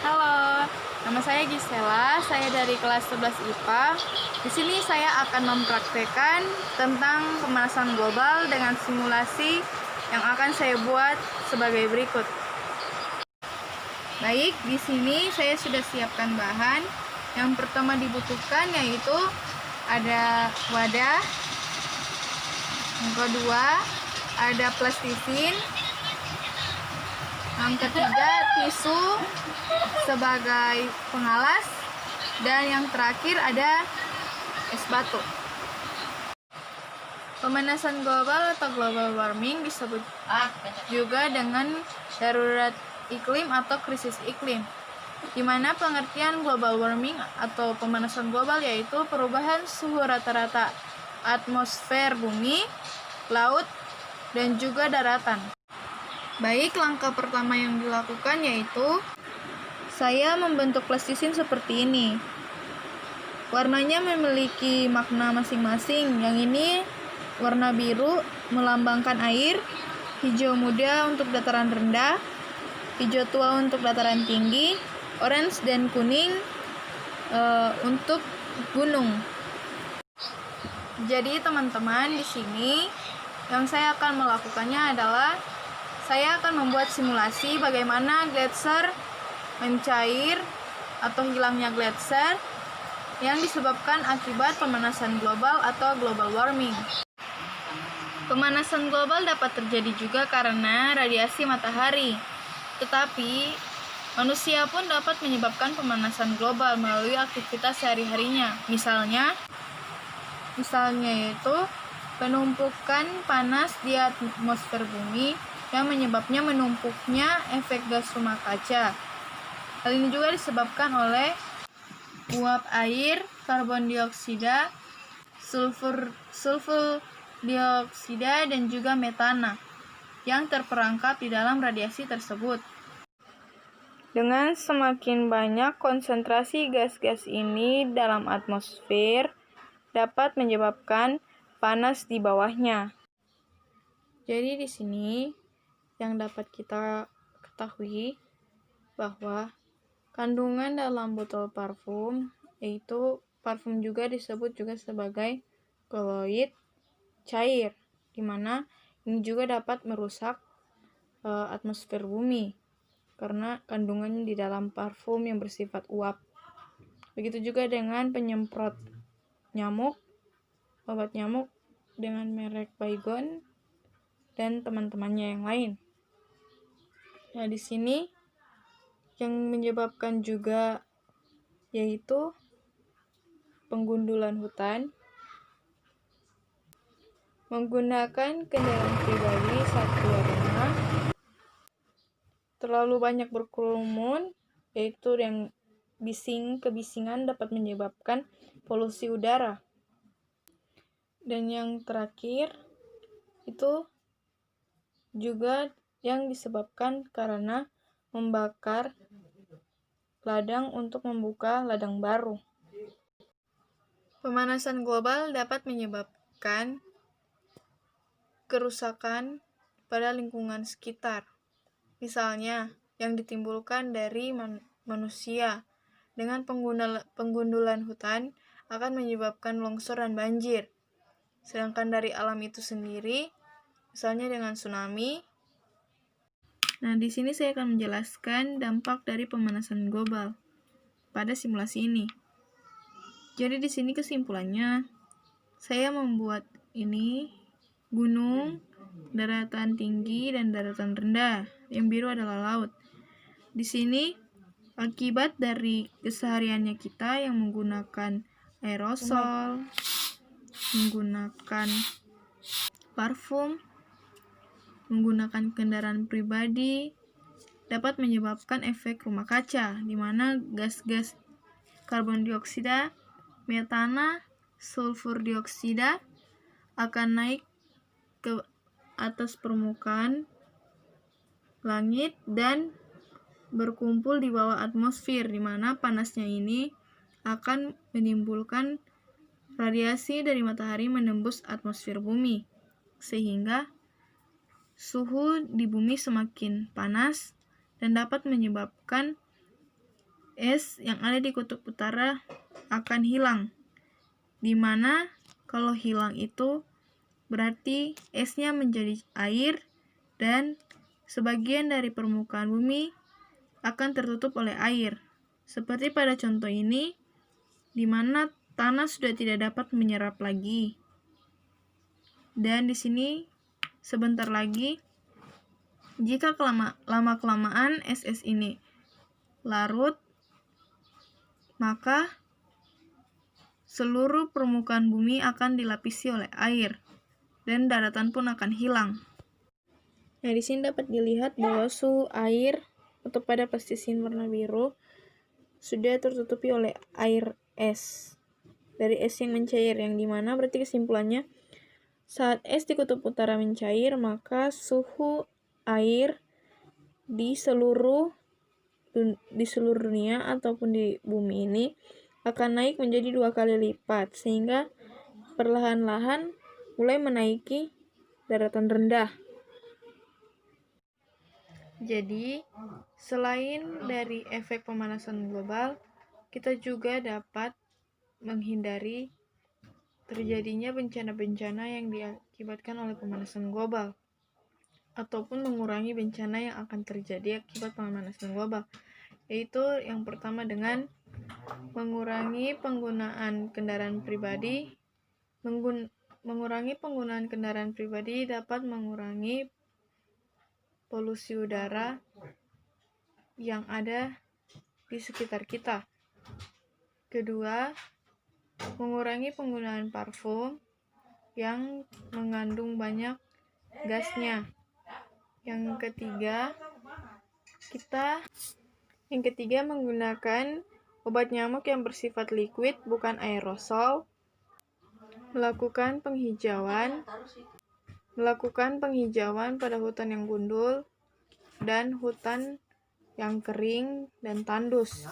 Halo, nama saya Gisela. Saya dari kelas 11 IPA. Di sini saya akan mempraktekkan tentang pemanasan global dengan simulasi yang akan saya buat sebagai berikut. Baik, di sini saya sudah siapkan bahan. Yang pertama dibutuhkan yaitu ada wadah. Yang kedua ada plastisin. Yang ketiga tisu sebagai pengalas, dan yang terakhir ada es batu. Pemanasan global atau global warming disebut juga dengan darurat iklim atau krisis iklim, di mana pengertian global warming atau pemanasan global yaitu perubahan suhu rata-rata atmosfer bumi, laut, dan juga daratan. Baik, langkah pertama yang dilakukan yaitu saya membentuk plastisin seperti ini. Warnanya memiliki makna masing-masing. Yang ini warna biru melambangkan air, hijau muda untuk dataran rendah, hijau tua untuk dataran tinggi, orange dan kuning untuk gunung. Jadi teman-teman, di sini yang saya akan melakukannya adalah saya akan membuat simulasi bagaimana gletser mencair atau hilangnya gletser yang disebabkan akibat pemanasan global atau global warming. Pemanasan global dapat terjadi juga karena radiasi matahari, tetapi manusia pun dapat menyebabkan pemanasan global melalui aktivitas sehari-harinya. Misalnya yaitu penumpukan panas di atmosfer bumi yang menyebabnya menumpuknya efek gas rumah kaca. Hal ini juga disebabkan oleh uap air, karbon dioksida, sulfur dioksida, dan juga metana yang terperangkap di dalam radiasi tersebut. Dengan semakin banyak konsentrasi gas-gas ini dalam atmosfer, dapat menyebabkan panas di bawahnya. Jadi di sini yang dapat kita ketahui bahwa kandungan dalam botol parfum, yaitu parfum juga disebut juga sebagai koloid cair, di mana ini juga dapat merusak atmosfer bumi karena kandungannya di dalam parfum yang bersifat uap. Begitu juga dengan penyemprot nyamuk, obat nyamuk dengan merek Baygon dan teman-temannya yang lain. Nah, di sini yang menyebabkan juga yaitu penggundulan hutan, menggunakan kendaraan pribadi saat keluar rumah, terlalu banyak berkerumun, yaitu yang kebisingan dapat menyebabkan polusi udara. Dan yang terakhir itu juga yang disebabkan karena membakar ladang untuk membuka ladang baru. Pemanasan global dapat menyebabkan kerusakan pada lingkungan sekitar. Misalnya, yang ditimbulkan dari manusia dengan penggundulan hutan akan menyebabkan longsor dan banjir. Sedangkan dari alam itu sendiri, misalnya dengan tsunami. Nah, di sini saya akan menjelaskan dampak dari pemanasan global pada simulasi ini. Jadi di sini kesimpulannya, saya membuat ini gunung, daratan tinggi, dan daratan rendah. Yang biru adalah laut. Di sini akibat dari kesehariannya kita yang menggunakan aerosol, menggunakan parfum, menggunakan kendaraan pribadi, dapat menyebabkan efek rumah kaca, di mana gas-gas karbon dioksida, metana, sulfur dioksida akan naik ke atas permukaan langit dan berkumpul di bawah atmosfer, di mana panasnya ini akan menimbulkan radiasi dari matahari menembus atmosfer bumi, sehingga suhu di bumi semakin panas dan dapat menyebabkan es yang ada di kutub utara akan hilang. Dimana kalau hilang itu berarti esnya menjadi air dan sebagian dari permukaan bumi akan tertutup oleh air. Seperti pada contoh ini, di mana tanah sudah tidak dapat menyerap lagi. Dan di sini sebentar lagi, jika lama-kelamaan es ini larut, maka seluruh permukaan bumi akan dilapisi oleh air, dan daratan pun akan hilang. Nah, di sini dapat dilihat bahwa suhu air atau pada plastisin warna biru sudah tertutupi oleh air es. Dari es yang mencair, yang dimana berarti kesimpulannya, saat es di kutub utara mencair, maka suhu air di seluruh dunia ataupun di bumi ini akan naik menjadi 2 kali lipat, sehingga perlahan-lahan mulai menaiki daratan rendah. Jadi, selain dari efek pemanasan global, kita juga dapat menghindari terjadinya bencana-bencana yang diakibatkan oleh pemanasan global, ataupun mengurangi bencana yang akan terjadi akibat pemanasan global, yaitu yang pertama dengan mengurangi penggunaan kendaraan pribadi. Mengurangi penggunaan kendaraan pribadi dapat mengurangi polusi udara yang ada di sekitar kita. Kedua, mengurangi penggunaan parfum yang mengandung banyak gasnya. Yang ketiga, menggunakan obat nyamuk yang bersifat liquid, bukan aerosol. Melakukan penghijauan pada hutan yang gundul dan hutan yang kering dan tandus.